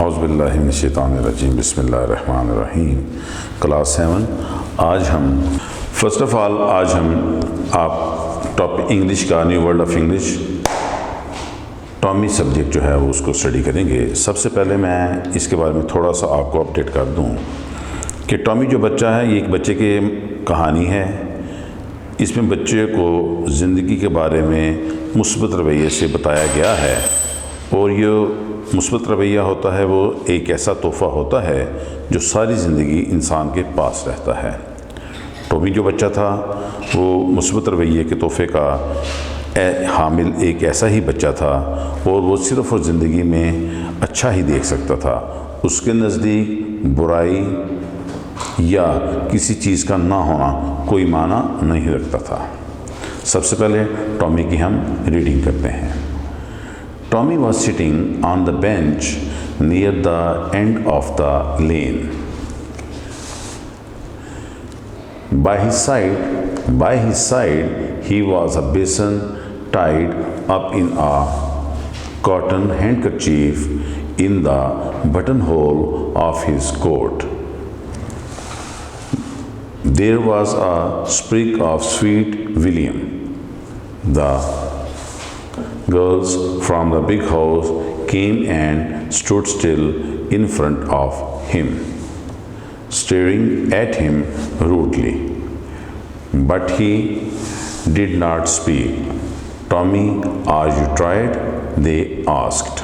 औज़ुबिल्लाहिमिनश्शैतानिर्रजीम बिस्मिल्लाहिर्रहमानिर्रहीम। क्लास 7। आज हम आप टॉपिक इंग्लिश का new world of English Tommy subject जो है वो उसको स्टडी करेंगे। सबसे पहले मैं इसके बारे में थोड़ा सा आपको अपडेट कर दूं कि टॉमी जो बच्चा है ये एक बच्चे की कहानी है। इसमें बच्चे को ज़िंदगी के बारे में मुस्बत रवैये से बताया गया है और ये मुस्बत रवैया होता है वो एक ऐसा तोहफ़ा होता है जो सारी ज़िंदगी इंसान के पास रहता है। टॉमी जो बच्चा था वो मुस्बत रवैये के तोहफ़े का हामिल एक ऐसा ही बच्चा था और वो सिर्फ़ और ज़िंदगी में अच्छा ही देख सकता था। उसके नज़दीक बुराई या किसी चीज़ का ना होना कोई माना नहीं रखता था। सबसे पहले टॉमी की हम रीडिंग करते हैं। Tommy was sitting on the bench near the end of the lane. By his side, he was a basin tied up in a cotton handkerchief in the buttonhole of his coat. There was a sprig of sweet William. The girls from the big house came and stood still in front of him, staring at him rudely. But he did not speak. "Tommy, are you tired?" they asked.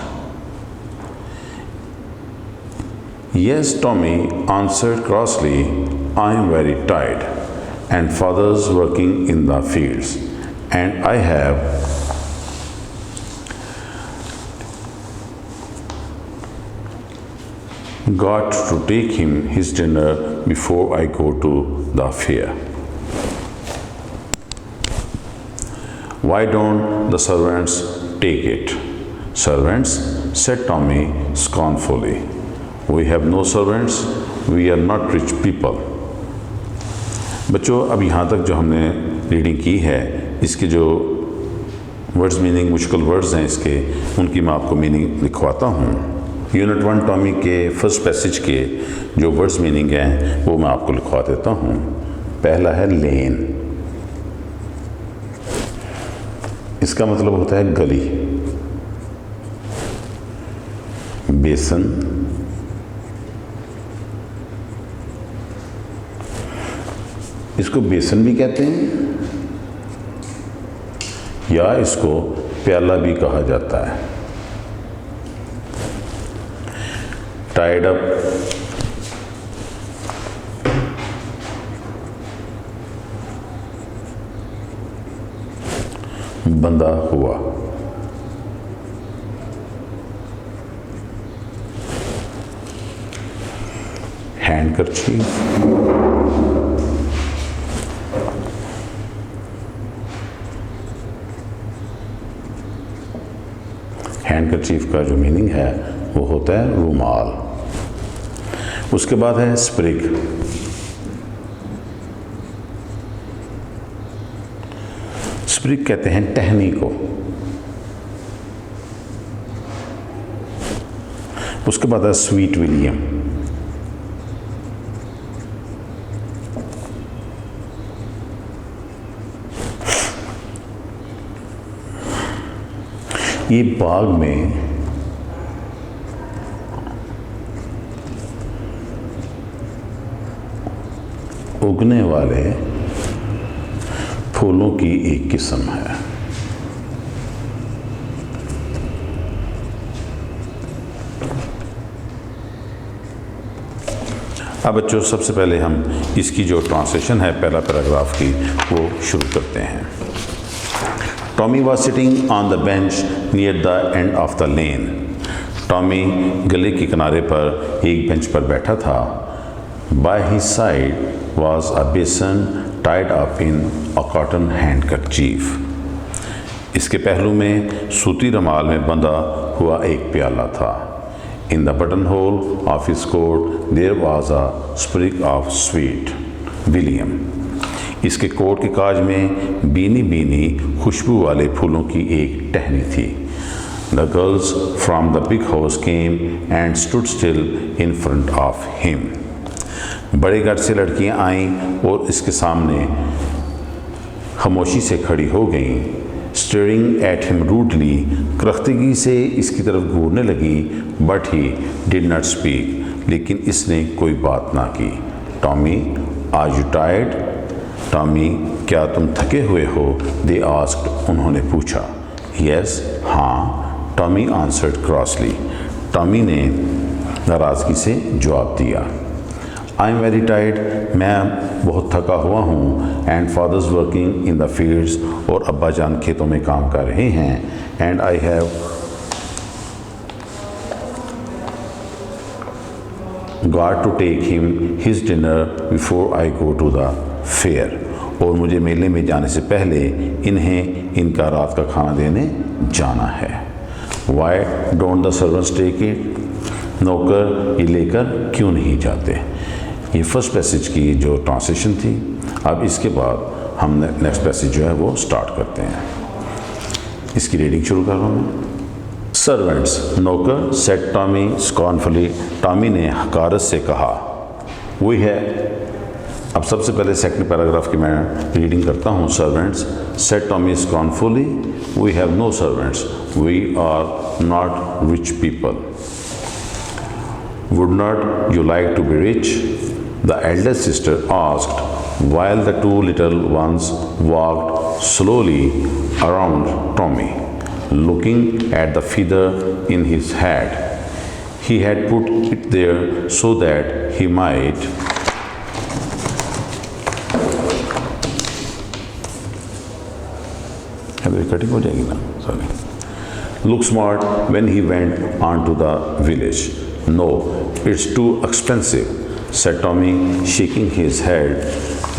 "Yes," Tommy answered crossly, "I am very tired, and father's working in the fields, and I have got to take him his dinner before I go to the fair." "Why don't the servants take it?" "Servants?" said Tommy scornfully. "We have no servants. We are not rich people." बच्चों, अब यहाँ तक जो हमने reading की है इसके जो वर्ड्स मीनिंग मुश्किल वर्ड्स हैं इसके उनकी मैं आपको मीनिंग लिखवाता हूँ। यूनिट 1 टॉमी के फर्स्ट पैसेज के जो वर्ड्स मीनिंग हैं वो मैं आपको लिखवा देता हूँ। पहला है लेन। इसका मतलब होता है गली। बेसन, इसको बेसन भी कहते हैं या इसको प्याला भी कहा जाता है। टाइड अप, बंधा हुआ। हैंडकरचीफ, हैंडकरचीफ का जो मीनिंग है वो होता है रुमाल। उसके बाद है स्प्रिग। स्प्रिग कहते हैं टहनी को। उसके बाद है स्वीट विलियम। ये बाग में उगने वाले फूलों की एक किस्म है। अब बच्चों सबसे पहले हम इसकी जो ट्रांसलेशन है पहला पैराग्राफ की वो शुरू करते हैं। Tommy was sitting on the bench near the end of the lane. Tommy गले के किनारे पर एक बेंच पर बैठा था। By his side was a basin tied up in a cotton handkerchief. इसके पहलू में सूती रुमाल में बंधा हुआ एक प्याला था। In the buttonhole of his coat there was a sprig of sweet William. इसके कोट के काज में बीनी बीनी खुशबू वाले फूलों की एक टहनी थी। The girls from the big house came and stood still in front of him. बड़े घर से लड़कियां आईं और इसके सामने खामोशी से खड़ी हो गईं. Staring at him rudely, करख्तगी से इसकी तरफ घूरने लगी. But he did not speak. लेकिन इसने कोई बात ना की. Tommy, are you tired? Tommy, क्या तुम थके हुए हो? They asked. उन्होंने पूछा. Yes, हाँ. Tommy answered crossly. Tommy ने नाराज़गी से जवाब दिया. I'm very tired. मैं बहुत थका हुआ हूँ. And father's working in the fields. और अब्बा जान खेतों में काम कर रहे हैं. And I have got to take him his dinner before I go to the fair. और मुझे मेले में जाने से पहले इन्हें इनका रात का खाना देने जाना है. Why don't the servants take it? नौकर ये लेकर क्यों नहीं जाते? ये फर्स्ट पैसेज की जो ट्रांसलेशन थी. अब इसके बाद हम नेक्स्ट पैसेज जो है वो स्टार्ट करते हैं. इसकी रीडिंग शुरू कर रहा हूँ. सर्वेंट्स, नौकर, सेड टॉमी स्कॉर्नफुली. टॉमी ने हकारत से कहा. वी है. अब सबसे पहले सेकंड पैराग्राफ की मैं रीडिंग करता हूँ. Servants, said Tommy scornfully, we have no servants, we are not rich people. Would not you like to be rich? The eldest sister asked while the two little ones walked slowly around Tommy, looking at the feather in his hat. He had put it there so that he might cutting हो जाएगी ना, sorry. Look smart when he went on to the village. No, it's too expensive, said Tommy, shaking his head.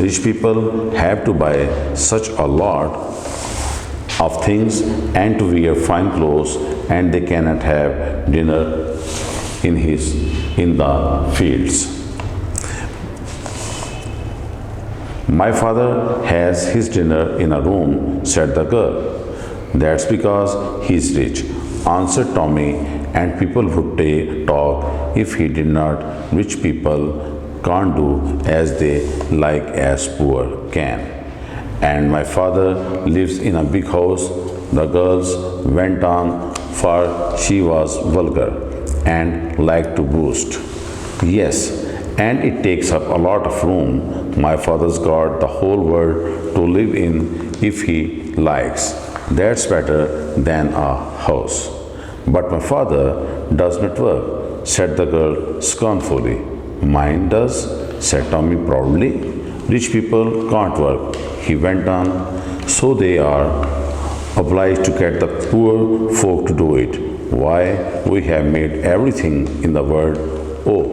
Rich people have to buy such a lot of things and to wear fine clothes, and they cannot have dinner in the fields. My father has his dinner in a room, said the girl. That's because he's rich, answered Tommy, and people would talk if he did not. Rich people can't do as they like as poor can. And my father lives in a big house, the girls went on, for she was vulgar and liked to boast. Yes, and it takes up a lot of room. My father's got the whole world to live in if he likes. That's better than a house. But my father does not work, said the girl scornfully. Mine does, said Tommy proudly. Rich people can't work, he went on, so they are obliged to get the poor folk to do it. Why, we have made everything in the world. Oh,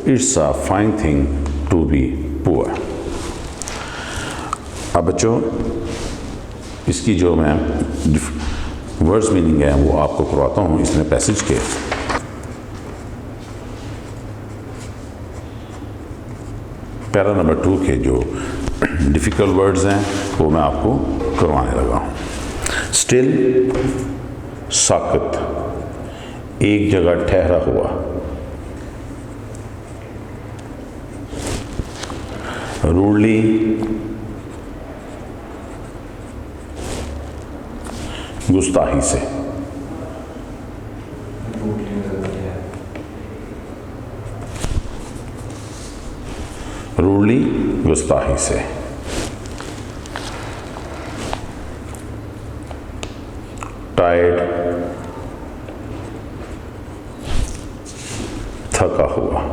it's a fine thing to be poor. अब बच्चों, इसकी जो मैं words meaning है वो आपको करवाता हूँ इसमें पैसेज के. पैरा नंबर 2 के जो डिफ़िकल्ट वर्ड्स हैं वो मैं आपको करवाने लगा हूँ. स्टिल, साकत, एक जगह ठहरा हुआ. रूडली, गुस्ताही से. रूडली, गुस्ताही से. टायर्ड, थका हुआ.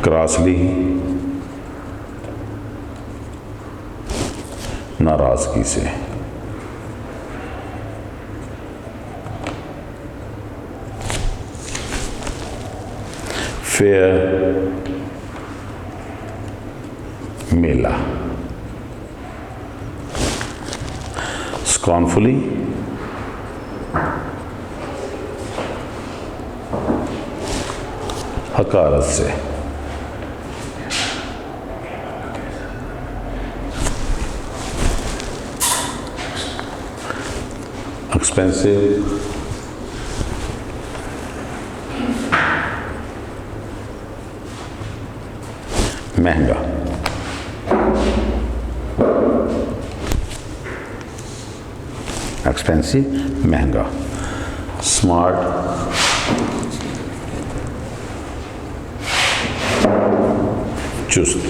क्रॉसली, नाराजगी से. फेयर, मेला. स्कॉर्नफुली, हकारत से. एक्सपेंसिव, महंगा। एक्सपेंसिव, महंगा। स्मार्ट, चुस्त।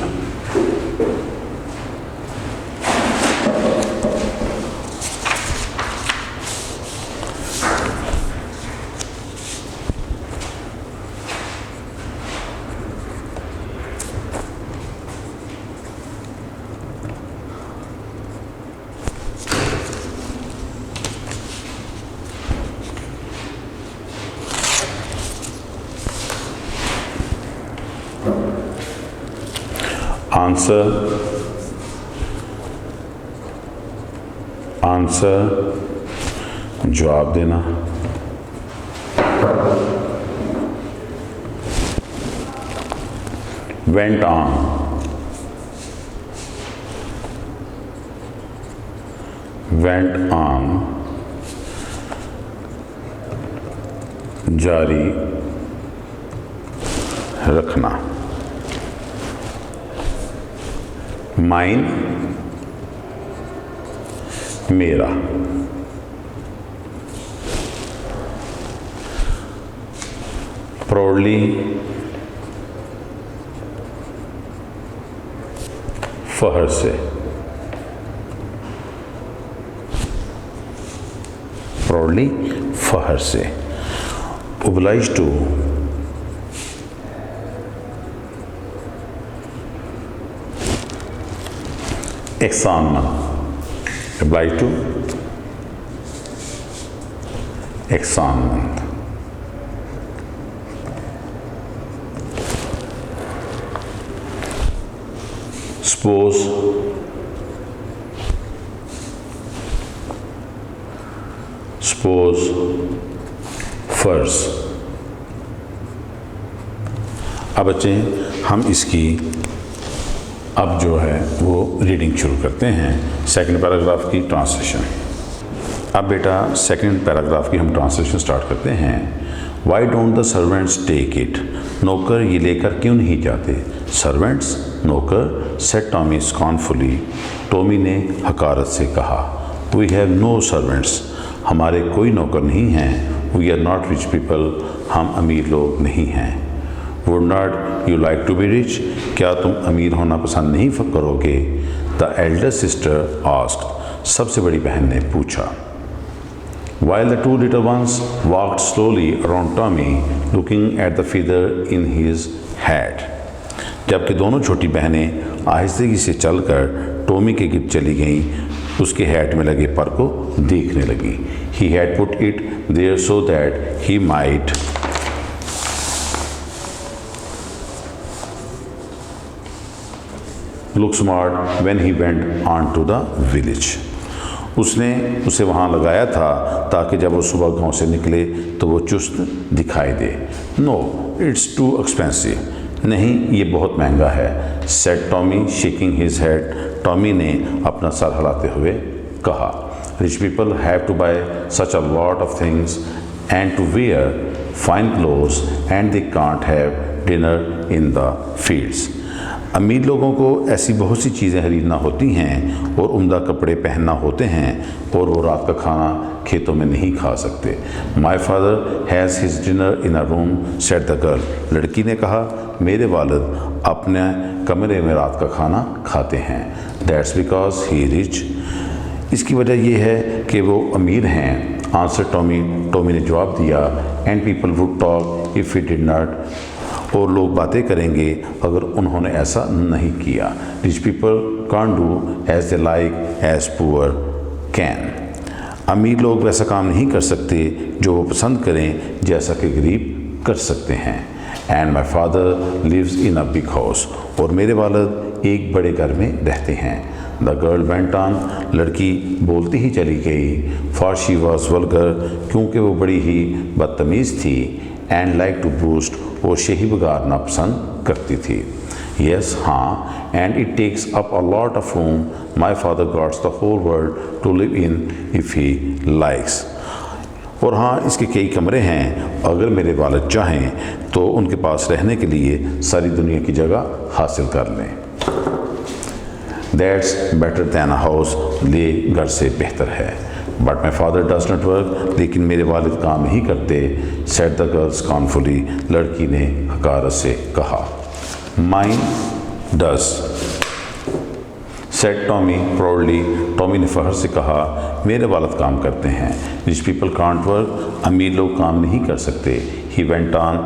आंसर, जवाब देना। वेंट ऑन, जारी रखना। माइन, मेरा। प्राउडली, फहर से। प्राउडली, फहर से। ओब्लाइज टू, एहसानमंद। oblige to, एहसानमंद। सपोज, फर्ज। अब बच्चे हम इसकी अब जो है वो रीडिंग शुरू करते हैं सेकंड पैराग्राफ की ट्रांसलेशन। अब बेटा सेकंड पैराग्राफ की हम ट्रांसलेशन स्टार्ट करते हैं। Why don't the servants take it, नौकर ये लेकर क्यों नहीं जाते। सर्वेंट्स, नौकर। सेड टॉमी स्कॉर्नफुली, टॉमी ने हकारत से कहा। वी हैव नो सर्वेंट्स, हमारे कोई नौकर नहीं हैं। We are not rich people, हम अमीर लोग नहीं हैं। Would not you like to be rich, क्या तुम अमीर होना पसंद नहीं करोगे। द एल्डर सिस्टर आस्क्ड, सबसे बड़ी बहन ने पूछा। While the two little ones walked slowly around Tommy, looking at the feather in his hat. जबकि दोनों छोटी बहनें आहिस्ते से चलकर टॉमी के गिर्द चली गईं, उसके हैट में लगे पर को देखने लगी। He had put it there so that he might look smart when he went on to the village. उसने उसे वहाँ लगाया था ताकि जब वो सुबह गांव से निकले तो वो चुस्त दिखाई दे। नो इट्स टू एक्सपेंसिव, नहीं ये बहुत महंगा है। Said Tommy shaking his head, Tommy ने अपना सर हिलाते हुए कहा। Rich people have to buy such a lot of things and to wear fine clothes and they can't have dinner in the fields. अमीर लोगों को ऐसी बहुत सी चीज़ें खरीदना होती हैं और उम्दा कपड़े पहनना होते हैं और वो रात का खाना खेतों में नहीं खा सकते। My father has his dinner in a room, said the girl, लड़की ने कहा मेरे वालिद अपने कमरे में रात का खाना खाते हैं। दैट्स बिकॉज ही रिच, इसकी वजह यह है कि वो अमीर हैं। आंसर टॉमी, टॉमी ने जवाब दिया। And people would talk if he did not, और लोग बातें करेंगे अगर उन्होंने ऐसा नहीं किया। Rich people can't do as they like as poor can, अमीर लोग वैसा काम नहीं कर सकते जो वो पसंद करें जैसा कि गरीब कर सकते हैं। And my father lives in a big house, और मेरे वालिद एक बड़े घर में रहते हैं। द गर्ल वेंट ऑन, लड़की बोलती ही चली गई। फॉर शी वॉज वल्गर, क्योंकि वो बड़ी ही बदतमीज़ थी। एंड लाइक टू बूस्ट, वो शही बिगाड़ना पसंद करती थी। यस, हाँ। And it takes up a lot of room, my father gots the whole world to live in if he likes, और हाँ, इसके कई कमरे हैं, अगर मेरे वालिद चाहें तो उनके पास रहने के लिए सारी दुनिया की जगह हासिल कर लें। That's better than a house, ये घर से बेहतर है। But my father does not work, लेकिन मेरे वालिद काम नहीं करते। सेड द गर्ल स्कॉर्नफुली, लड़की ने हकारत से कहा। Mine does, said Tommy proudly, Tommy ने फ़ख्र से कहा, मेरे वालिद काम करते हैं। रिच पीपल कांट वर्क, अमीर लोग काम नहीं कर सकते। ही वेंट ऑन,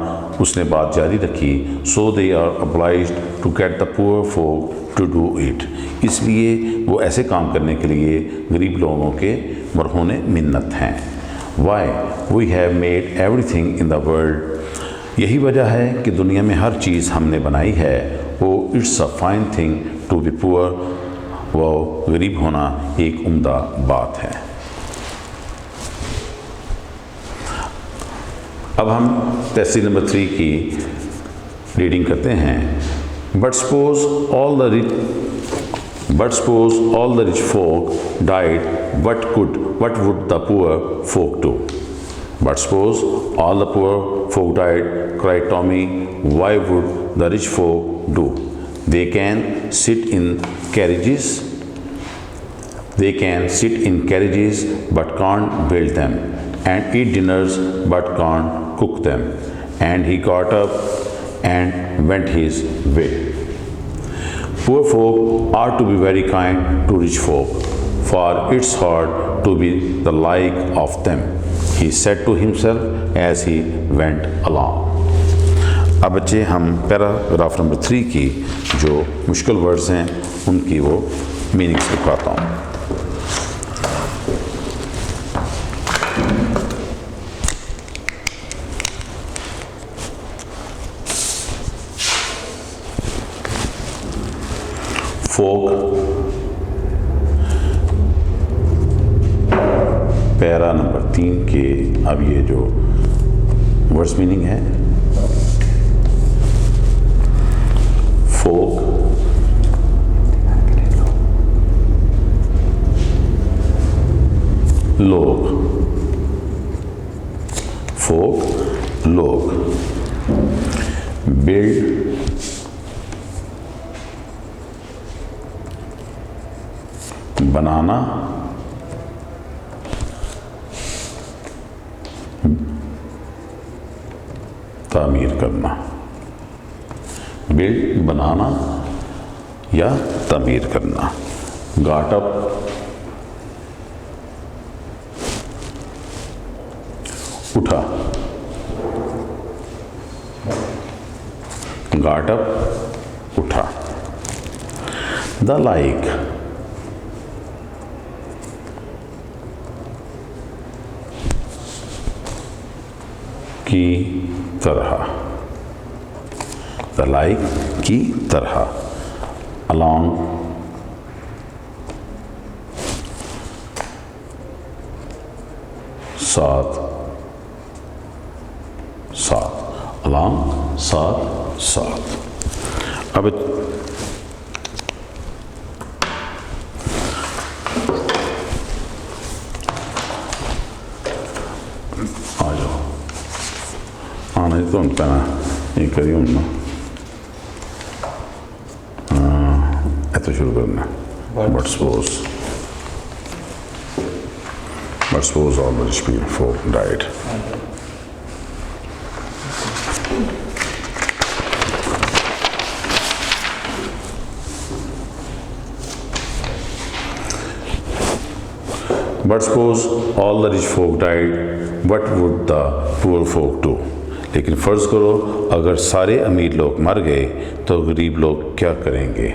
उसने बात जारी रखी। So they are obliged to get the poor folk to do it, इसलिए वो ऐसे काम करने के लिए गरीब लोगों के मरहूने मिन्नत हैं। Why we have made everything in the world, यही वजह है कि दुनिया में हर चीज़ हमने बनाई है। वो it's a fine thing to be poor, वो गरीब होना एक उम्दा बात है। अब हम तहसील नंबर 3 की रीडिंग करते हैं। But suppose all the rich folk died, what would the poor folk do? But suppose all the poor folk died, cried Tommy, why would the rich folk do? They can sit in carriages, but can't build them, and eat dinners but can't cook them. And he got up and went his way. Poor folk are to be very kind to rich folk, for it's hard to be the like of them, he said to himself as he went along. अब बच्चे हम paragraph number 3 की जो मुश्किल words हैं उनकी वो meanings दिखाता हूँ। फोक, पैरा नंबर 3 के अब ये जो वर्ड्स मीनिंग है, फोक लोग, फोक लोग, बिल्ड बनाना, तामीर करना, बिल्ड बनाना या तामीर करना। गाट अप, उठा, गाट अप उठा। द लाइक, की तरह, द लाइक की तरह। अलॉन्ग, साथ, साथ, अलॉन्ग साथ, साथ। अब आना तो पैना ये करिए ना, ऐसे शुरू करना। But suppose all the rich folk died. But suppose all the rich folk died, what would the poor folk do? लेकिन फ़र्ज़ करो अगर सारे अमीर लोग मर गए तो गरीब लोग क्या करेंगे।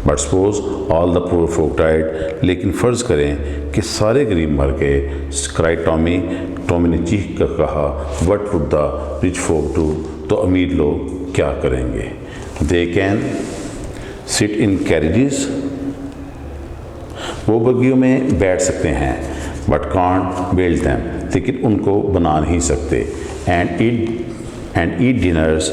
But suppose all the poor folk died, लेकिन फ़र्ज़ करें कि सारे गरीब मर गए। क्राइड टॉमी, टॉमी ने चीख कर कहा, what would the rich folk do, तो अमीर लोग क्या करेंगे। They can sit in carriages, वो बग्गियों में बैठ सकते हैं। बट कांट बिल्ड दैम, लेकिन उनको बना नहीं सकते। एंड ईट डिनर्स,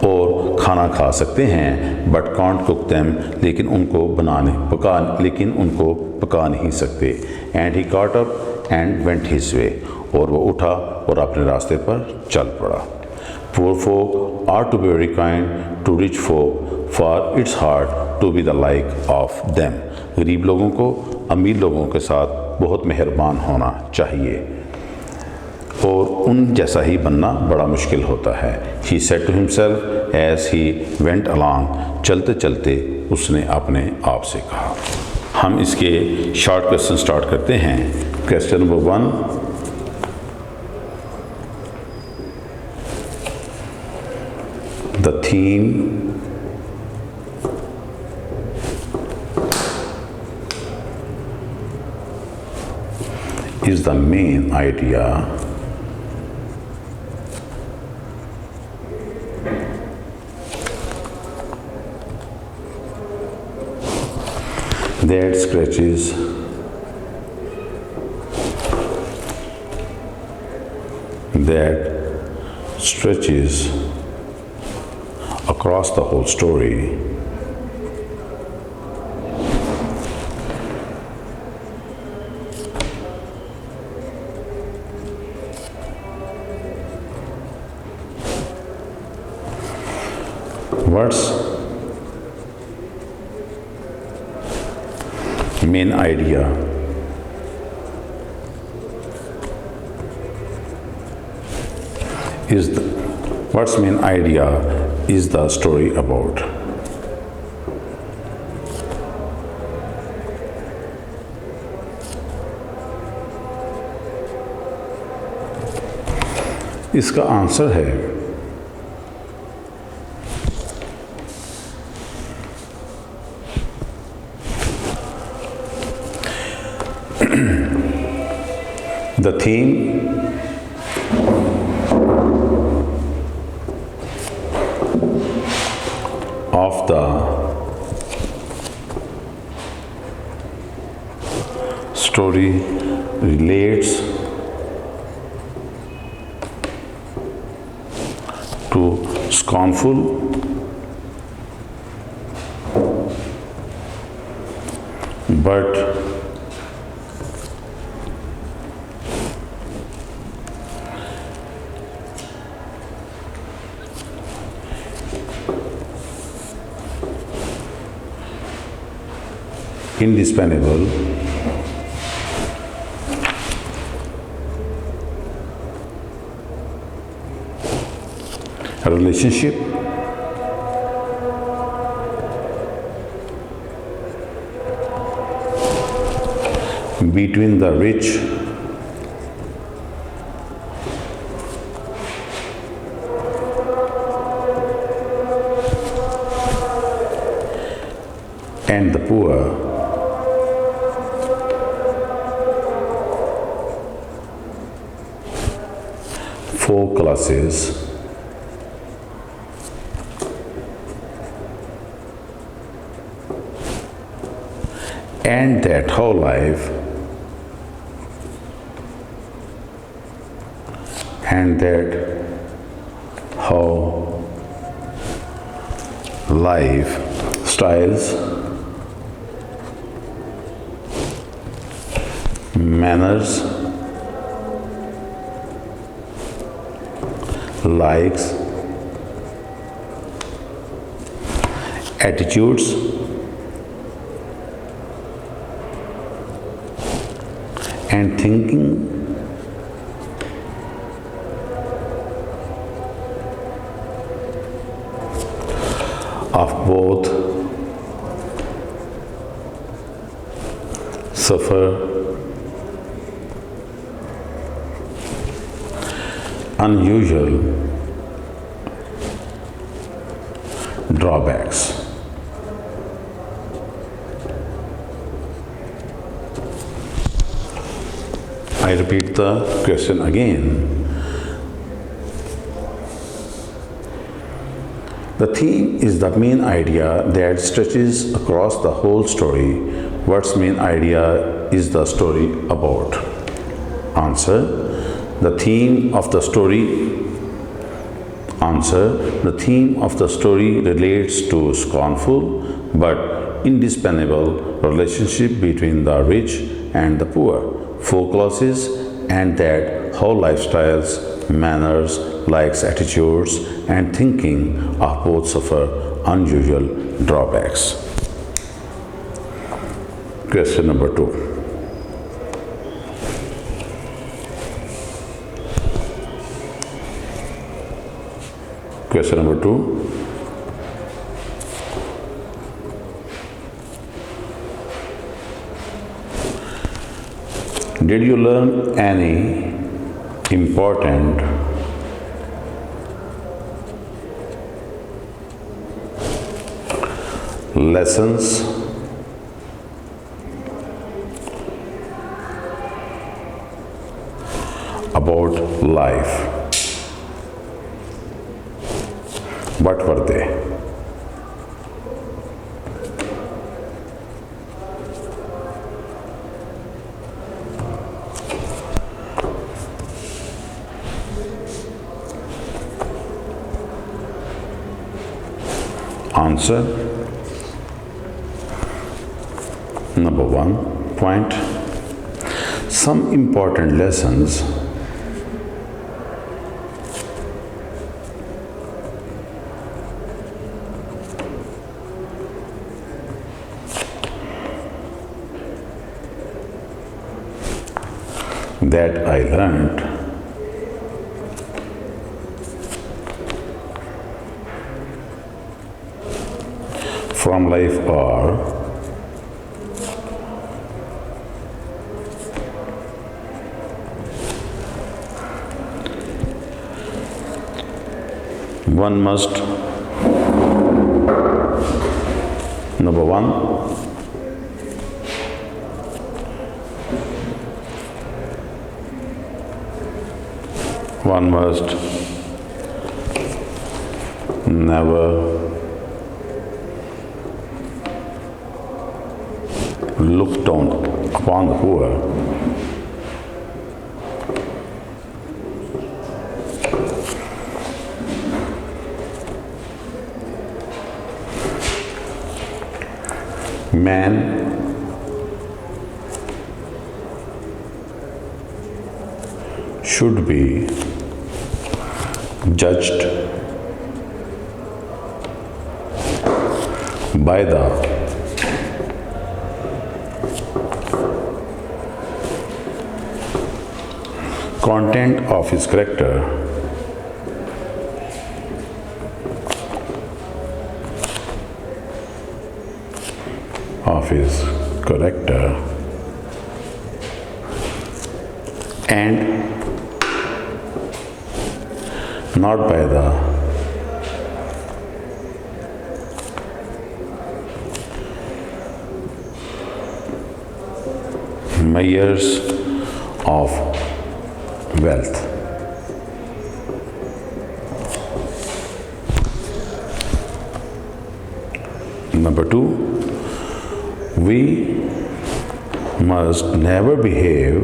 और खाना खा सकते हैं। बट कांट कुक दैम, लेकिन उनको पका नहीं सकते। And he got up and went his way, और वो उठा और अपने रास्ते पर चल पड़ा। Poor folk are to be very kind to rich folk, for it's hard to be the like of them. गरीब लोगों को अमीर लोगों के साथ बहुत मेहरबान होना चाहिए और उन जैसा ही बनना बड़ा मुश्किल होता है। He said to himself as he went along. चलते चलते उसने अपने आप से कहा। हम इसके शॉर्ट क्वेश्चन स्टार्ट करते हैं। Question number 1, the theme is the main idea that stretches across the whole story. What's main idea what's main idea is the story about? इसका आंसर है the theme of the story relates to scornful but indispensable relationship between the rich and the poor. Four classes and that how life and that how life styles, manners, likes, attitudes, and thinking of both suffer unusual drawbacks. I repeat the question again. The theme is the main idea that stretches across the whole story. What's main idea is the story about? Answer: the theme of the story. Answer: the theme of the story relates to scornful but indispensable relationship between the rich and the poor, 4 clauses, and that how lifestyles, manners, likes, attitudes, and thinking of both suffer unusual drawbacks. Question number 2. Question number 2. Did you learn any important lessons about life? What were they? Answer. Number 1 point. Some important lessons that I learned from life are one must, number 1, one must never look down upon the poor. Man should be judged by the content of his character, and not by the measures of wealth. Number 2, we must never behave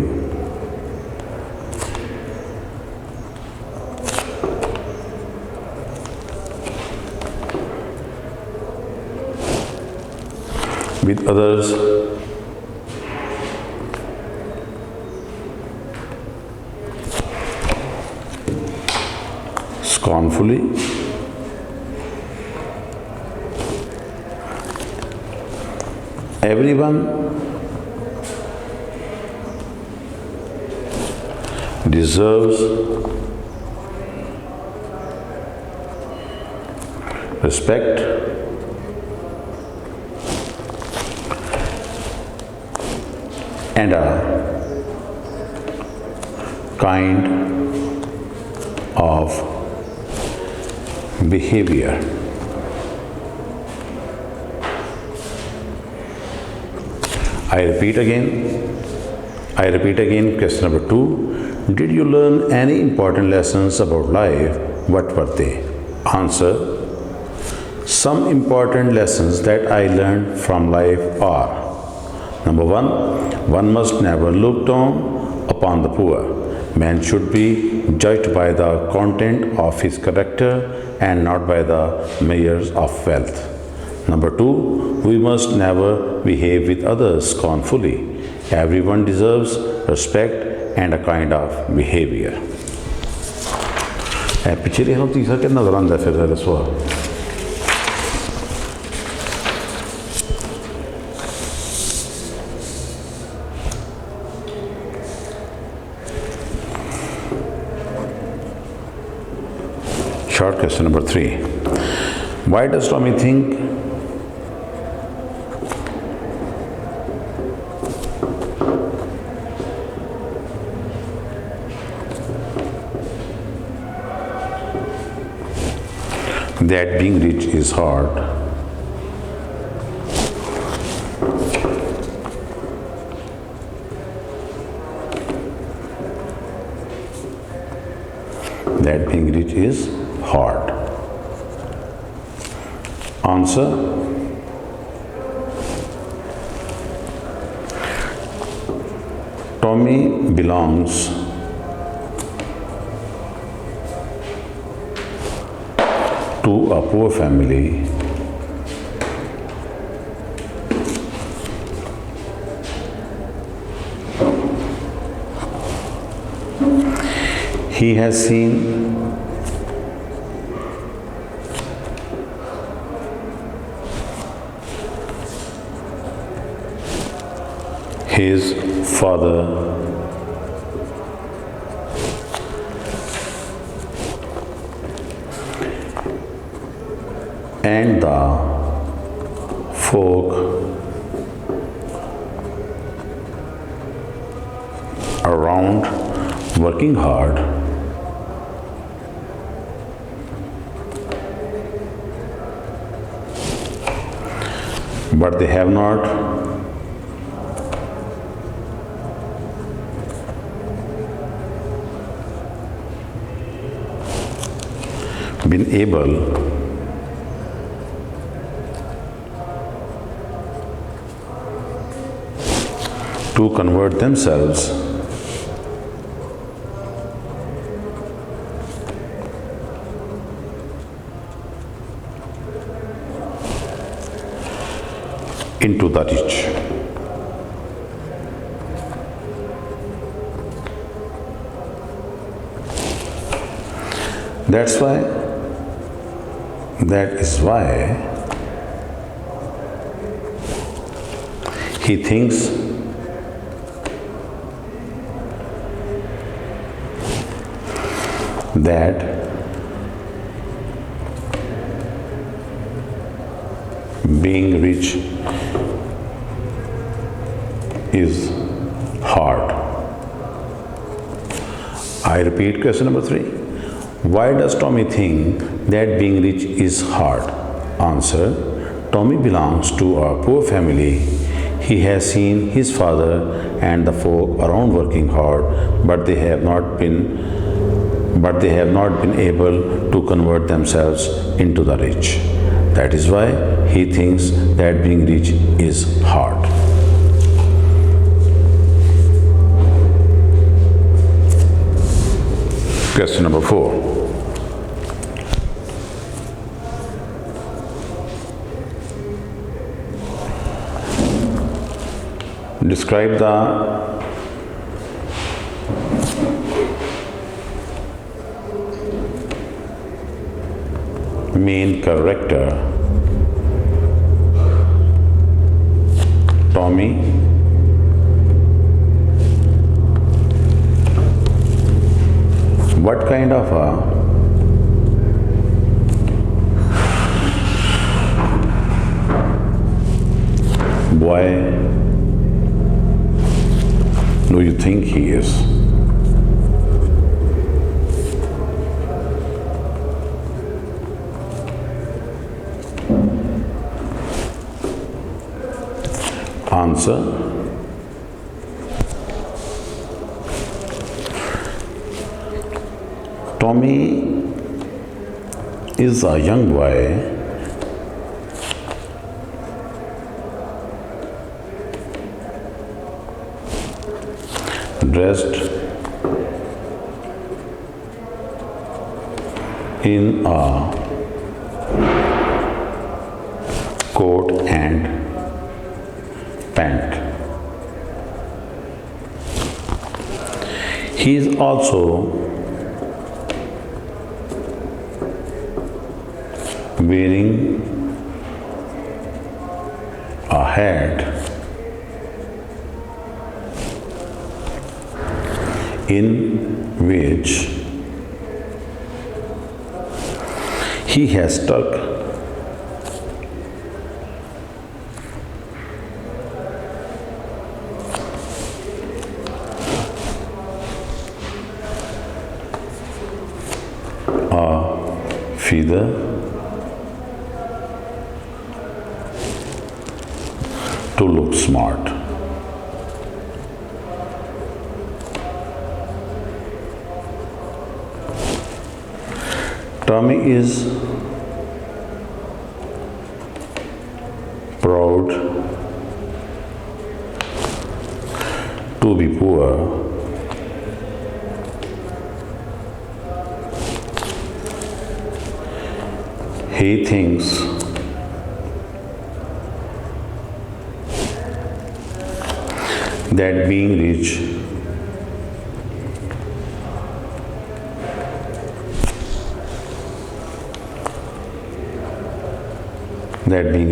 with others scornfully, everyone deserves respect and a kind of behavior. I repeat again, question number 2. Did you learn any important lessons about life? What were they? Answer. Some important lessons that I learned from life are: number 1, one must never look down upon the poor. Man should be judged by the content of his character and not by the measures of wealth. Number 2, we must never behave with others scornfully. Everyone deserves respect and a kind of behavior. पिछले हम तीसरा क्या नजर आंदा फिर सवाल Short question number 3. Why does Tommy think that being rich is hard? That being rich is hard. Answer: Tommy belongs to a poor family. He has seen his father and the folk around working hard but they have not been able to convert themselves into the rich. That is why he thinks that being rich is hard. I repeat question number 3. Why does Tommy think that being rich is hard? Answer: Tommy belongs to a poor family. He has seen his father and the folk around working hard, but they have not been able to convert themselves into the rich. That is why he thinks that being rich is hard. Question number 4. Describe the main character, Tommy, what kind of a boy do you think he is? Answer: Tommy is a young boy dressed in a coat and pant. He is also wearing a hat in which he has stuck feather to look smart. Tommy is proud to be poor. He thinks that being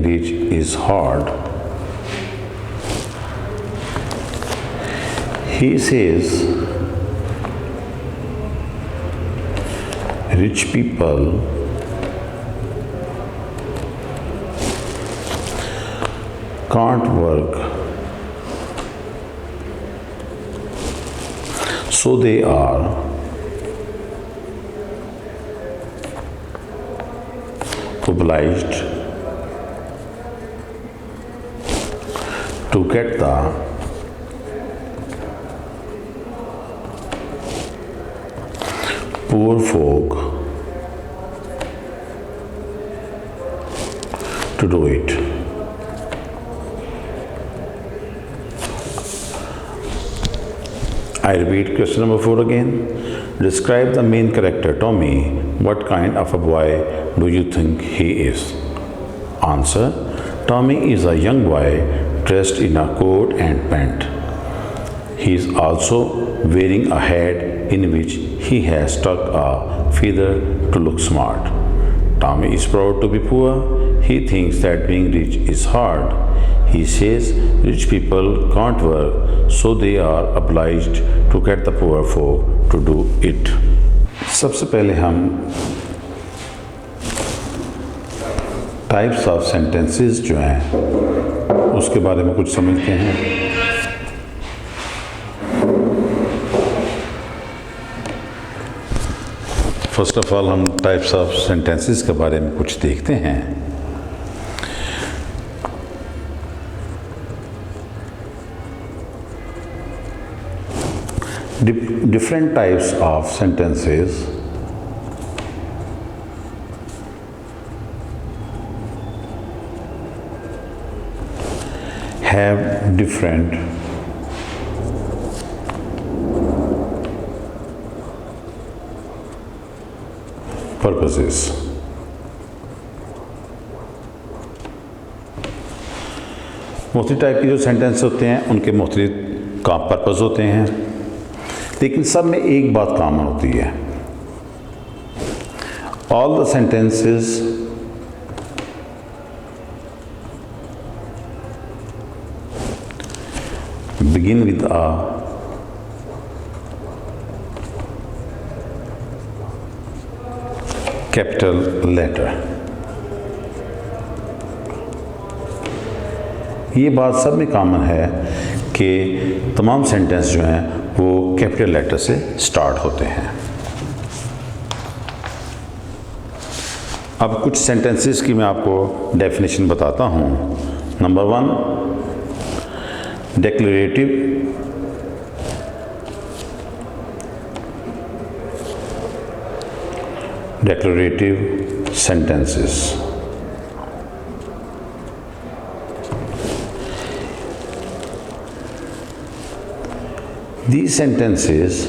rich is hard. He says rich people can't work, so they are obliged to get the poor folk to do it. I repeat question number 4 again. Describe the main character, Tommy. What kind of a boy do you think he is? Answer. Tommy is a young boy dressed in a coat and pant. He is also wearing a hat in which he has stuck a feather to look smart. Tommy is proud to be poor. He thinks that being rich is hard. He says rich people can't work, so they are obliged to get the poor folk to do it. सबसे पहले हम types of sentences जो हैं उसके बारे में कुछ समझते हैं। फर्स्ट ऑफ ऑल हम टाइप्स ऑफ सेंटेंसेस के बारे में कुछ देखते हैं। Different types of sentences have different purposes. मुख्तलिफ टाइप के जो सेंटेंस होते हैं उनके मुख्तलिफ का पर्पज़ होते हैं, लेकिन सब में एक बात कॉमन होती है। All the sentences begin with a capital letter. ये बात सब में कॉमन है कि तमाम सेंटेंस जो हैं वो कैपिटल लेटर से स्टार्ट होते हैं। अब कुछ सेंटेंसेस की मैं आपको डेफिनेशन बताता हूँ। Number 1, declarative sentences. These sentences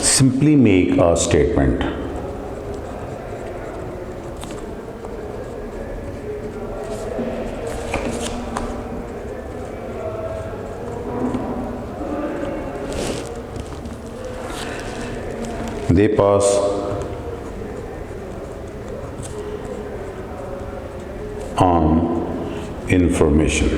simply make a statement. they pass on information.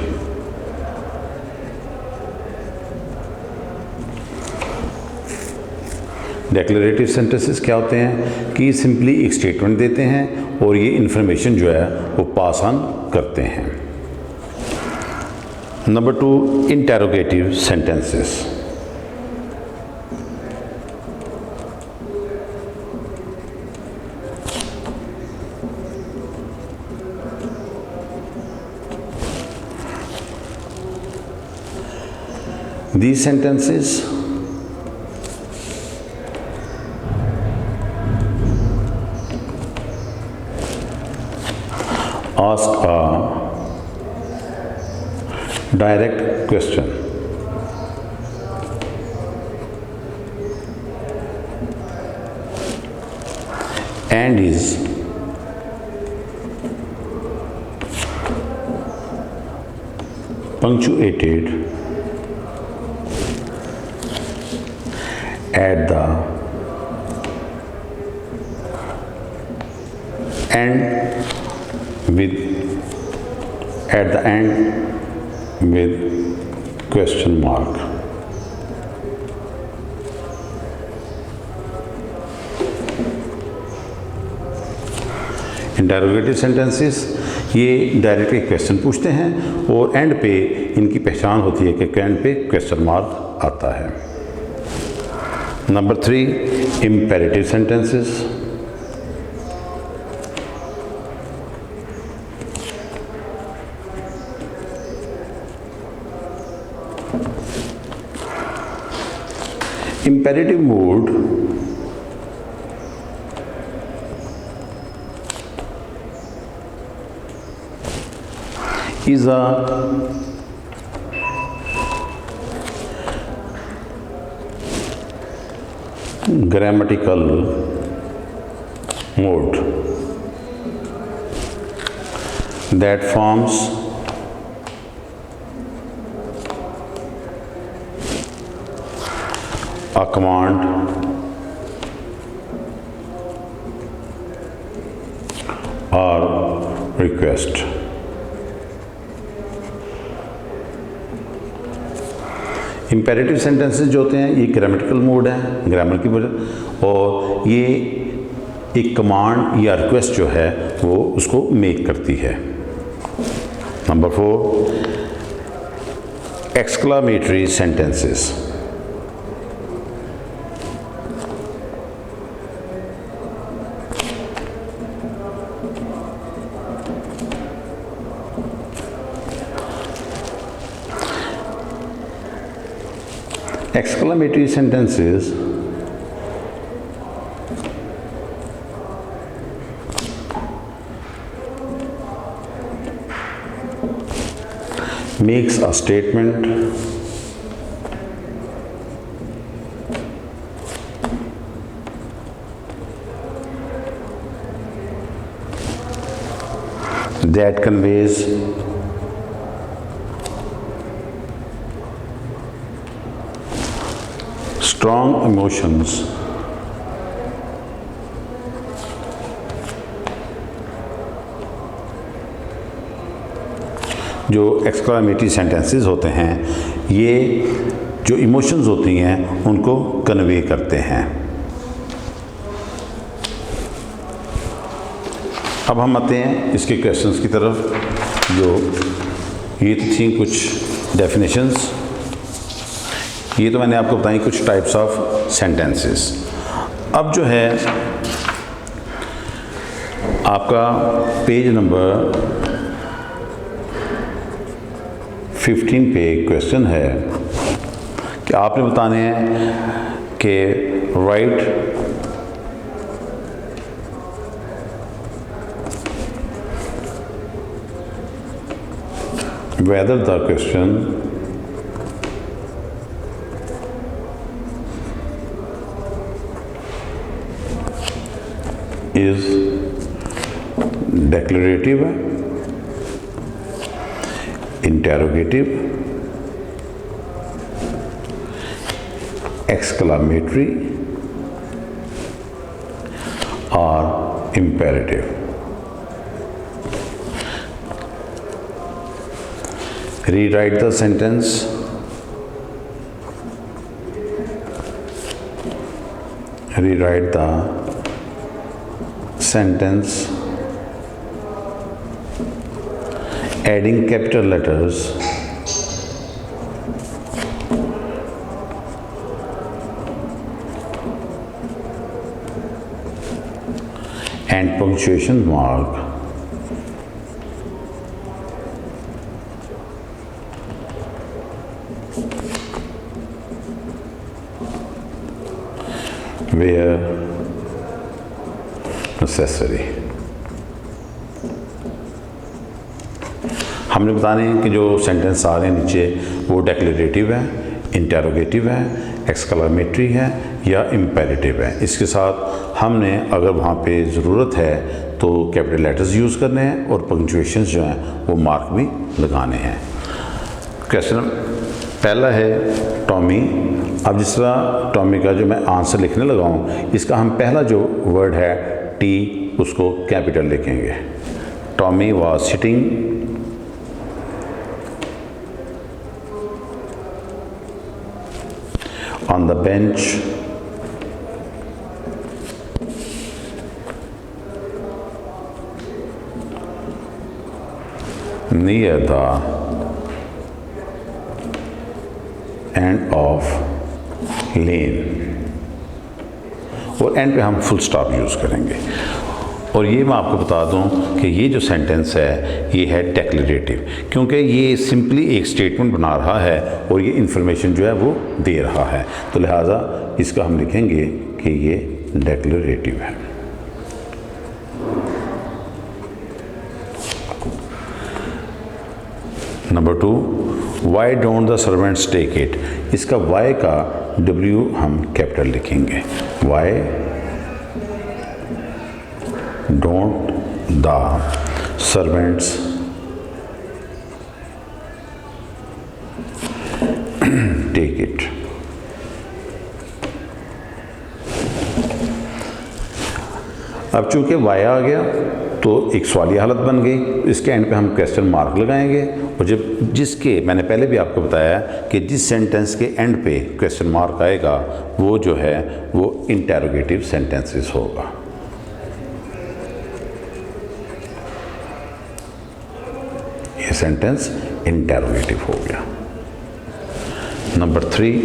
Declarative sentences क्या होते हैं कि सिंपली एक स्टेटमेंट देते हैं और ये इंफॉर्मेशन जो है वो पास ऑन करते हैं। Number 2, interrogative sentences. These sentences ask a direct question and is punctuated at the end with question mark. Interrogative sentences ये डायरेक्टली क्वेश्चन पूछते हैं और एंड पे इनकी पहचान होती है कि एंड पे क्वेश्चन मार्क आता है। Number 3, imperative sentences. Imperative mood is a grammatical mode that forms a command or request। Imperative sentences जो होते हैं ये ग्रामेटिकल मोड है, ग्रामर की वजह, और ये एक कमांड या रिक्वेस्ट जो है वो उसको मेक करती है। Number 4, exclamatory sentences. Exclamatory sentences makes a statement that conveys strong emotions जो एक्सक्लामेटरी सेंटेंसेस होते हैं ये जो इमोशंस होती हैं उनको कन्वे करते हैं। अब हम आते हैं इसके क्वेश्चंस की तरफ। जो ये तो थी कुछ डेफिनेशंस, ये तो मैंने आपको बताई कुछ टाइप्स ऑफ सेंटेंसेस। अब जो है आपका पेज नंबर 15 पे क्वेश्चन है कि आपने बताने हैं कि right whether the question is declarative, interrogative, exclamatory or imperative. Rewrite the sentence. Rewrite the sentence adding capital letters and punctuation mark where necessary. हमने बताने हैं कि जो सेंटेंस आ रहे हैं नीचे वो डेक्लेरेटिव है, इंटेरोगेटिव है, एक्सक्लेमेटरी है या इम्पेरेटिव है। इसके साथ हमने अगर वहाँ पे ज़रूरत है तो कैपिटल लेटर्स यूज़ करने हैं और पंक्चुएशंस जो हैं वो मार्क भी लगाने हैं। क्वेश्चन पहला है टॉमी। अब जिस तरह टॉमी का जो मैं आंसर लिखने लगा हूँ, इसका हम पहला जो वर्ड है टी उसको कैपिटल लिखेंगे। Tommy was sitting on the bench near the end of lane, और एंड पे हम फुल स्टॉप यूज़ करेंगे। और ये मैं आपको बता दूं कि ये जो सेंटेंस है ये है डेक्लेरेटिव, क्योंकि ये सिंपली एक स्टेटमेंट बना रहा है और ये इंफॉर्मेशन जो है वो दे रहा है, तो लिहाजा इसका हम लिखेंगे कि ये डेक्लेरेटिव है। Number 2, why don't the servants take it. इसका वाई का डब्ल्यू हम कैपिटल लिखेंगे। Why don't the servants take it। अब चूंकि वाई आ गया तो एक सवाली हालत बन गई, इसके एंड पे हम क्वेश्चन मार्क लगाएंगे। और जब जिसके मैंने पहले भी आपको बताया कि जिस सेंटेंस के एंड पे क्वेश्चन मार्क आएगा वो जो है वो इंटेरोगेटिव सेंटेंसेस होगा। ये सेंटेंस इंटेरोगेटिव हो गया। Number 3,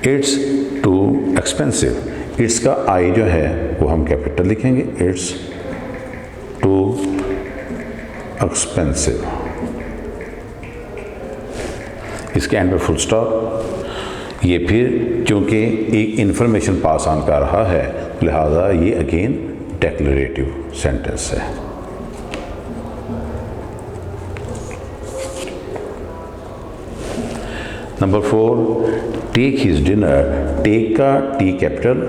it's too expensive. It's का आई जो है वो हम कैपिटल लिखेंगे। इट्स टू एक्सपेंसिव, इसके एंड पे फुल स्टॉप। ये फिर क्योंकि एक इंफॉर्मेशन पास ऑन कर रहा है लिहाजा ये अगेन डेक्लेरेटिव सेंटेंस है। Number 4, take his dinner. Take का T capital,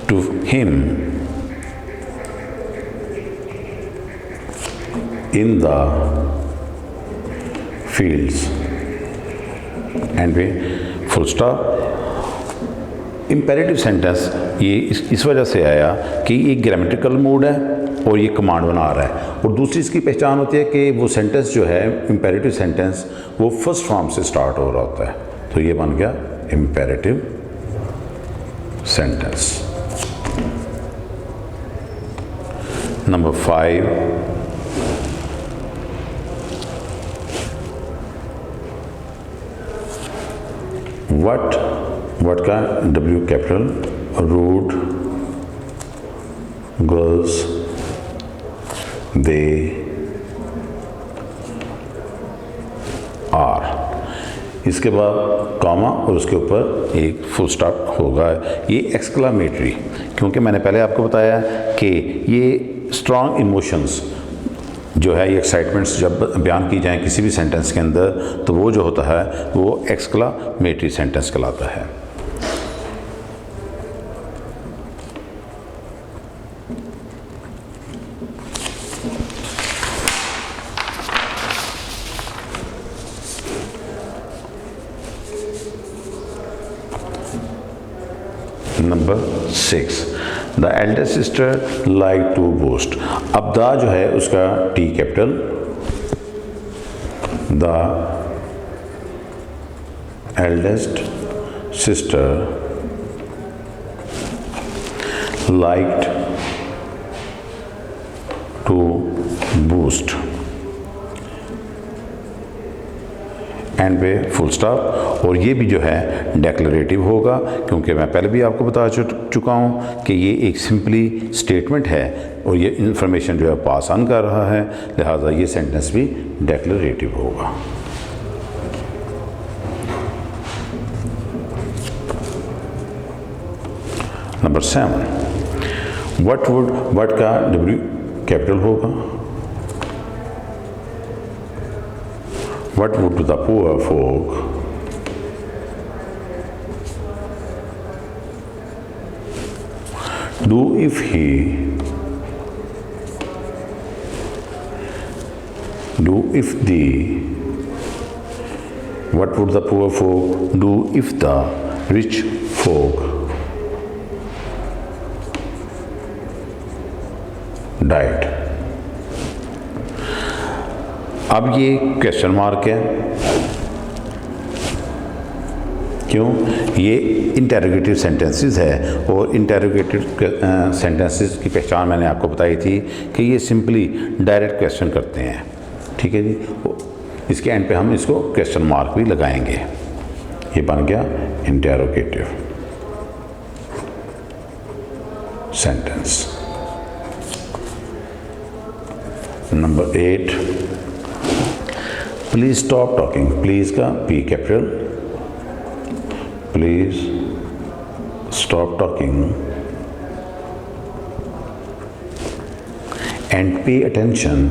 to him in the fields and way full stop. Imperative sentence ये इस वजह से आया कि ये ग्रामेटिकल मोड है और ये कमांड बना रहा है। और दूसरी इसकी पहचान होती है कि वो सेंटेंस जो है इम्पेरेटिव सेंटेंस वो फर्स्ट फॉर्म से स्टार्ट हो रहा होता है, तो ये बन गया इम्पेरेटिव सेंटेंस। नंबर 5, वट का W capital, rude girls they are. इसके बाद कॉमा और उसके ऊपर एक फुल स्टॉप होगा। ये एक्सक्लेमेटरी, क्योंकि मैंने पहले आपको बताया कि ये स्ट्रॉन्ग इमोशंस जो है ये एक्साइटमेंट्स जब बयान की जाएं किसी भी सेंटेंस के अंदर तो वो जो होता है वो एक्सक्लेमेटरी सेंटेंस कहलाता है। Number 6, the elder sister like to boast. अब द जो है उसका T capital, the eldest sister liked to boost, end पे फुल स्टॉप। और ये भी जो है डेक्लरेटिव होगा, क्योंकि मैं पहले भी आपको बता चुका हूँ कि ये एक सिंपली स्टेटमेंट है और ये इंफॉर्मेशन जो है पास ऑन कर रहा है, लिहाजा ये सेंटेंस भी डेक्लरेटिव होगा। नंबर 7, वट का W कैपिटल होगा। What would the poor folk do if what would the poor folk do if the rich folk died? अब ये क्वेश्चन मार्क है, क्यों? ये इंटेरोगेटिव सेंटेंसेस है और इंटेरोगेटिव सेंटेंसेस की पहचान मैंने आपको बताई थी कि ये सिंपली डायरेक्ट क्वेश्चन करते हैं, ठीक है जी। इसके एंड पे हम इसको क्वेश्चन मार्क भी लगाएंगे। ये बन गया interrogative sentence. Number 8, please stop talking. Please का P capital, please stop talking and pay attention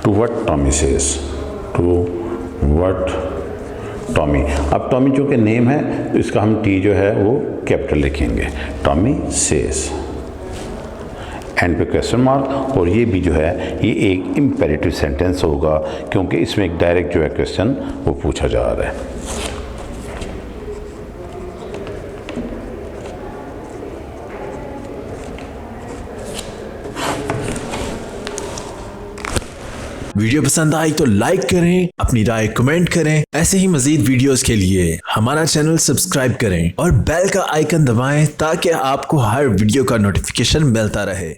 to what Tommy says, to what Tommy. अब टॉमी चूँकि नेम है तो इसका हम T जो है वो कैपिटल लिखेंगे, टॉमी सेज, एंड पे क्वेश्चन मार्क। और ये भी जो है ये एक इम्पेरेटिव सेंटेंस होगा, क्योंकि इसमें एक डायरेक्ट जो है क्वेश्चन वो पूछा जा रहा है। वीडियो पसंद आई तो लाइक करें, अपनी राय कमेंट करें। ऐसे ही मजीद वीडियोस के लिए हमारा चैनल सब्सक्राइब करें और बेल का आइकन दबाएं ताकि आपको हर वीडियो का नोटिफिकेशन मिलता रहे।